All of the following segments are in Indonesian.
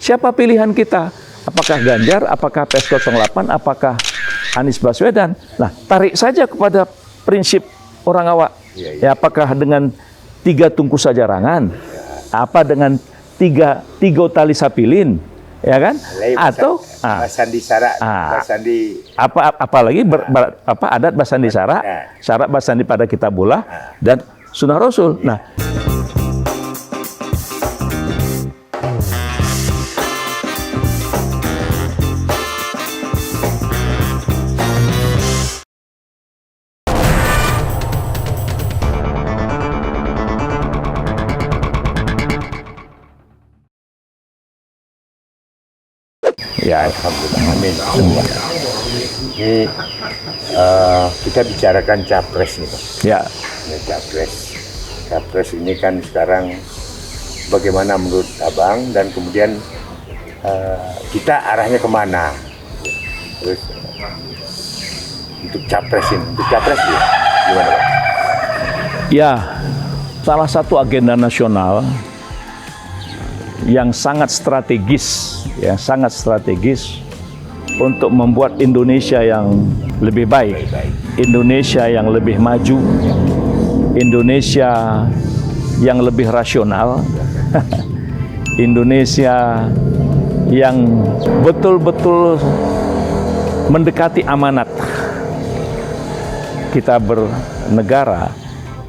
siapa pilihan kita? Apakah Ganjar, apakah PS08, apakah Anies Baswedan? Nah, tarik saja kepada prinsip orang awak. Ya, apakah dengan 3 tungku sajarangan? Apa dengan 3 tali sapilin? Ya kan? Atau Basandi Sara, Basandi apalagi adat Basandi Sara, syarat Basandi pada Kitabullah dan Sunnah Rasul. Nah, ya, alhamdulillah, amin. Ini kita bicarakan capres nih, Pak. ya, Ya, capres ini kan sekarang bagaimana menurut Abang, dan kemudian kita arahnya kemana? Terus untuk capres ya, gimana, Pak? ya, salah satu agenda nasional yang sangat strategis untuk membuat Indonesia yang lebih baik, Indonesia yang lebih maju, Indonesia yang lebih rasional, Indonesia yang betul-betul mendekati amanat kita bernegara.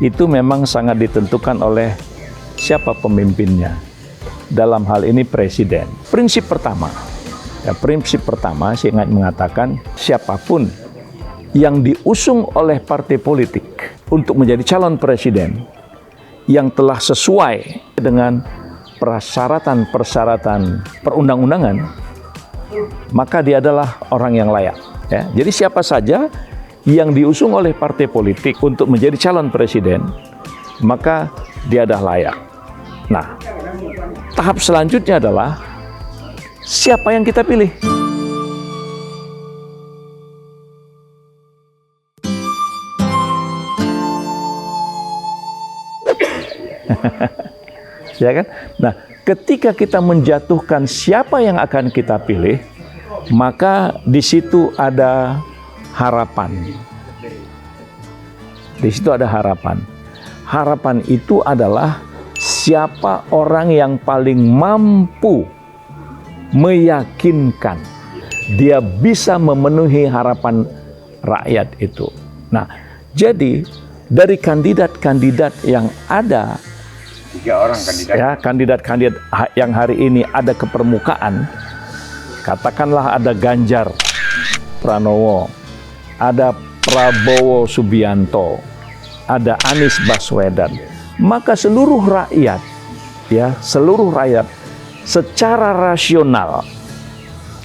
Itu memang sangat ditentukan oleh siapa pemimpinnya. Dalam hal ini presiden. Prinsip pertama saya ingat mengatakan, siapapun yang diusung oleh partai politik untuk menjadi calon presiden yang telah sesuai dengan persyaratan perundang-undangan, maka dia adalah orang yang layak. Ya. Jadi siapa saja yang diusung oleh partai politik untuk menjadi calon presiden, maka dia adalah layak. Nah, tahap selanjutnya adalah siapa yang kita pilih. Ya kan? Nah, ketika kita menjatuhkan siapa yang akan kita pilih, maka di situ ada harapan. Di situ ada harapan. Harapan itu adalah siapa orang yang paling mampu meyakinkan dia bisa memenuhi harapan rakyat itu. Nah, jadi dari kandidat-kandidat yang ada, 3 orang kandidat. Ya, kandidat-kandidat yang hari ini ada ke permukaan, katakanlah ada Ganjar Pranowo, ada Prabowo Subianto, ada Anies Baswedan, maka seluruh rakyat secara rasional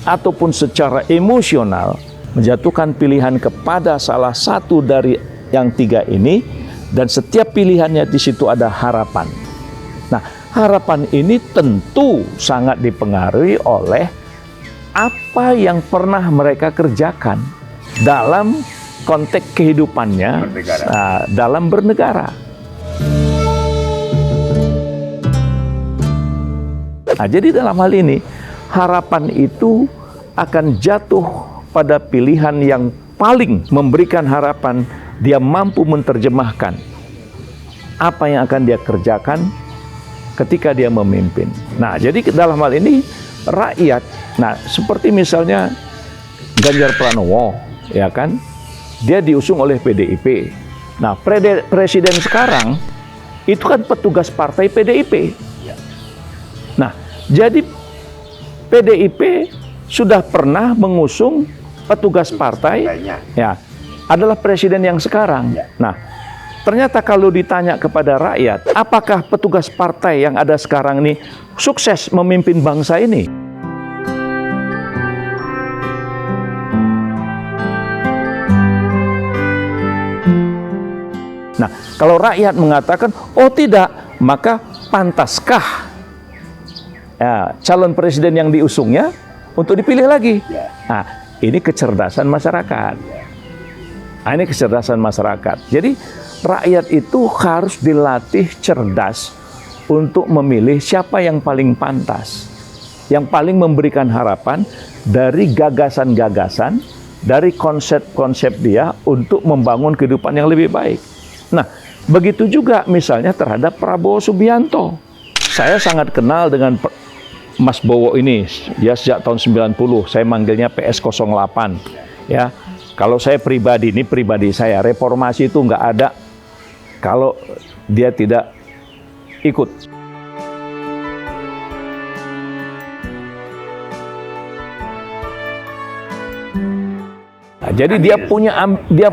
ataupun secara emosional menjatuhkan pilihan kepada salah satu dari yang 3 ini, dan setiap pilihannya di situ ada harapan. Nah, harapan ini tentu sangat dipengaruhi oleh apa yang pernah mereka kerjakan dalam konteks kehidupannya dalam bernegara. Nah, jadi dalam hal ini harapan itu akan jatuh pada pilihan yang paling memberikan harapan. Dia mampu menerjemahkan apa yang akan dia kerjakan ketika dia memimpin. Nah, jadi dalam hal ini rakyat, nah seperti misalnya Ganjar Pranowo, ya kan, dia diusung oleh PDIP. Nah, presiden sekarang itu kan petugas partai PDIP. Nah, jadi PDIP sudah pernah mengusung petugas partai, ya, adalah presiden yang sekarang. Nah, ternyata kalau ditanya kepada rakyat, apakah petugas partai yang ada sekarang ini sukses memimpin bangsa ini? Nah, kalau rakyat mengatakan, oh tidak, maka pantaskah calon presiden yang diusungnya untuk dipilih lagi? Nah, ini kecerdasan masyarakat. Ini kecerdasan masyarakat. Jadi rakyat itu harus dilatih cerdas untuk memilih siapa yang paling pantas. yang paling memberikan harapan dari gagasan-gagasan, dari konsep-konsep dia untuk membangun kehidupan yang lebih baik. Nah, begitu juga misalnya terhadap Prabowo Subianto. Saya sangat kenal dengan Mas Bowo ini, ya sejak tahun 90, saya manggilnya PS08. Ya, kalau saya pribadi, ini pribadi saya, reformasi itu nggak ada kalau dia tidak ikut. Nah, jadi dia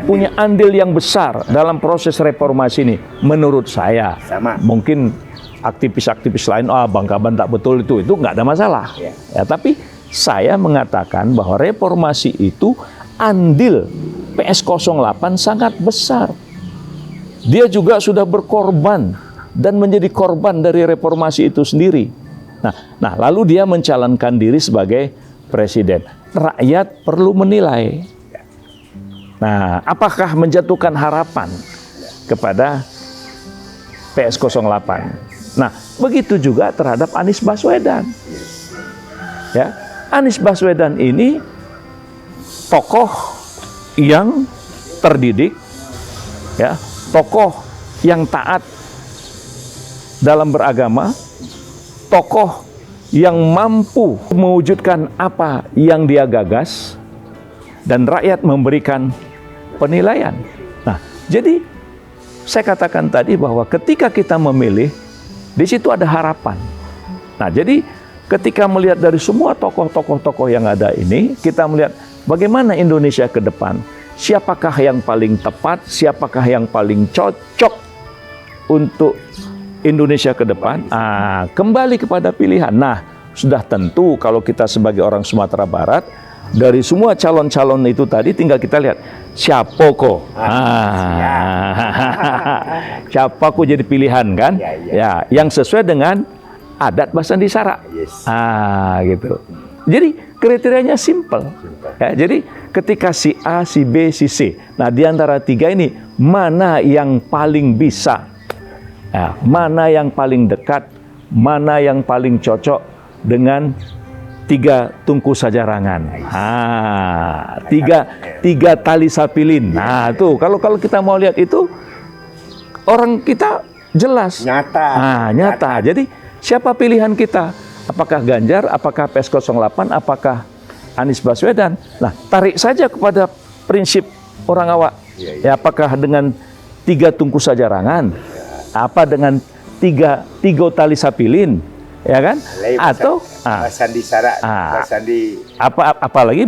punya andil yang besar dalam proses reformasi ini, menurut saya. Sama. Mungkin aktivis-aktivis lain, Bang Kaban tak betul itu nggak ada masalah. Ya, tapi saya mengatakan bahwa reformasi itu andil PS08 sangat besar. Dia juga sudah berkorban dan menjadi korban dari reformasi itu sendiri. Nah, lalu dia mencalonkan diri sebagai presiden. Rakyat perlu menilai. Nah, apakah menjatuhkan harapan kepada PS08? Nah, begitu juga terhadap Anies Baswedan. Ya, Anies Baswedan ini tokoh yang terdidik, ya, tokoh yang taat dalam beragama, tokoh yang mampu mewujudkan apa yang dia gagas, dan rakyat memberikan penilaian. Nah, jadi saya katakan tadi bahwa ketika kita memilih, di situ ada harapan. Nah, jadi ketika melihat dari semua tokoh-tokoh yang ada ini, kita melihat bagaimana Indonesia ke depan. Siapakah yang paling tepat, siapakah yang paling cocok untuk Indonesia ke depan? Kembali kepada pilihan. Nah, sudah tentu kalau kita sebagai orang Sumatera Barat, dari semua calon-calon itu tadi tinggal kita lihat siapa kok. Siapa kok jadi pilihan kan? Ya, yang sesuai dengan adat Basandi Sara. Gitu. Jadi kriterianya simple. Ya, jadi ketika si A, si B, si C. Nah, di antara tiga ini mana yang paling bisa? Ya, mana yang paling dekat? Mana yang paling cocok dengan tiga tungku sajarangan? Tiga tali sapilin. Nah, tuh kalau kita mau lihat itu orang kita jelas. Nyata. Jadi siapa pilihan kita? Apakah Ganjar, apakah PS08, apakah Anies Baswedan? Nah, tarik saja kepada prinsip orang awak. Ya, apakah dengan tiga tungku sajarangan? Apa dengan tiga tali sapilin? Ya kan? Atau Basandi Sara, Basandi apalagi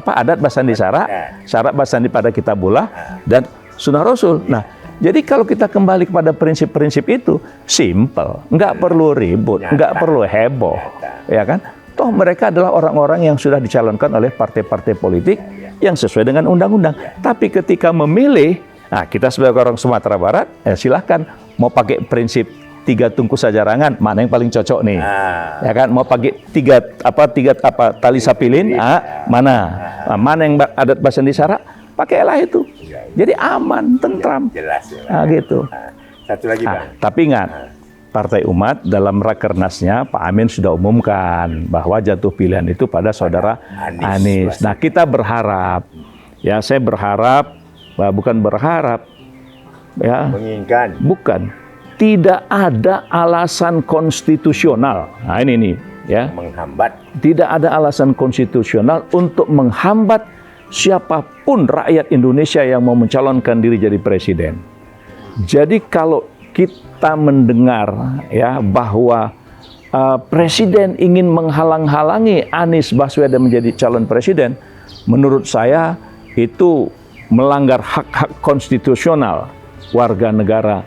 adat Basandi Sara, syarat Basandi pada Kitabullah dan Sunnah Rasul. Nah, jadi kalau kita kembali kepada prinsip-prinsip itu, simple, nggak perlu ribut, nggak perlu heboh, ya kan? Toh mereka adalah orang-orang yang sudah dicalonkan oleh partai-partai politik yang sesuai dengan undang-undang. Tapi ketika memilih, nah kita sebagai orang Sumatera Barat, silahkan mau pakai prinsip tiga tungku sajarangan, mana yang paling cocok nih, ya kan? Mau pakai tiga tali sapilin, mana yang adat Basandi Sara, pakailah itu. Jadi aman, tentram. Jelas. Gitu. Satu lagi, Bang. Tapi ingat, Partai Umat dalam Rakernasnya Pak Amin sudah umumkan bahwa jatuh pilihan itu pada saudara Anies. Nah, kita berharap, ya saya berharap, bukan berharap, ya, menginginkan. Bukan. Tidak ada alasan konstitusional. Nah, ini nih, ya. Menghambat. Tidak ada alasan konstitusional untuk menghambat siapapun rakyat Indonesia yang mau mencalonkan diri jadi presiden. Jadi kalau kita mendengar ya bahwa presiden ingin menghalang-halangi Anies Baswedan menjadi calon presiden, menurut saya itu melanggar hak-hak konstitusional warga negara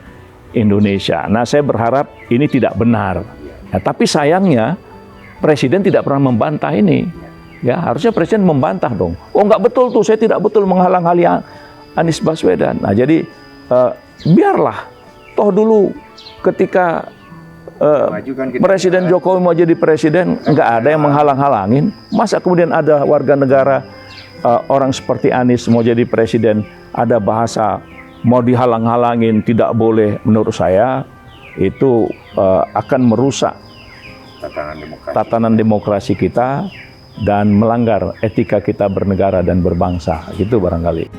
Indonesia. Nah, saya berharap ini tidak benar. Ya, tapi sayangnya presiden tidak pernah membantah ini. Ya, harusnya presiden membantah dong. Oh, nggak betul tuh, saya tidak betul menghalang-halangi Anies Baswedan. Nah, jadi biarlah. Toh dulu ketika Presiden Jokowi mau jadi presiden, nggak ada yang menghalang-halangin. Masa kemudian ada warga negara orang seperti Anies mau jadi presiden, ada bahasa mau dihalang-halangin, tidak boleh. Menurut saya itu akan merusak tatanan demokrasi kita dan melanggar etika kita bernegara dan berbangsa. Gitu barangkali.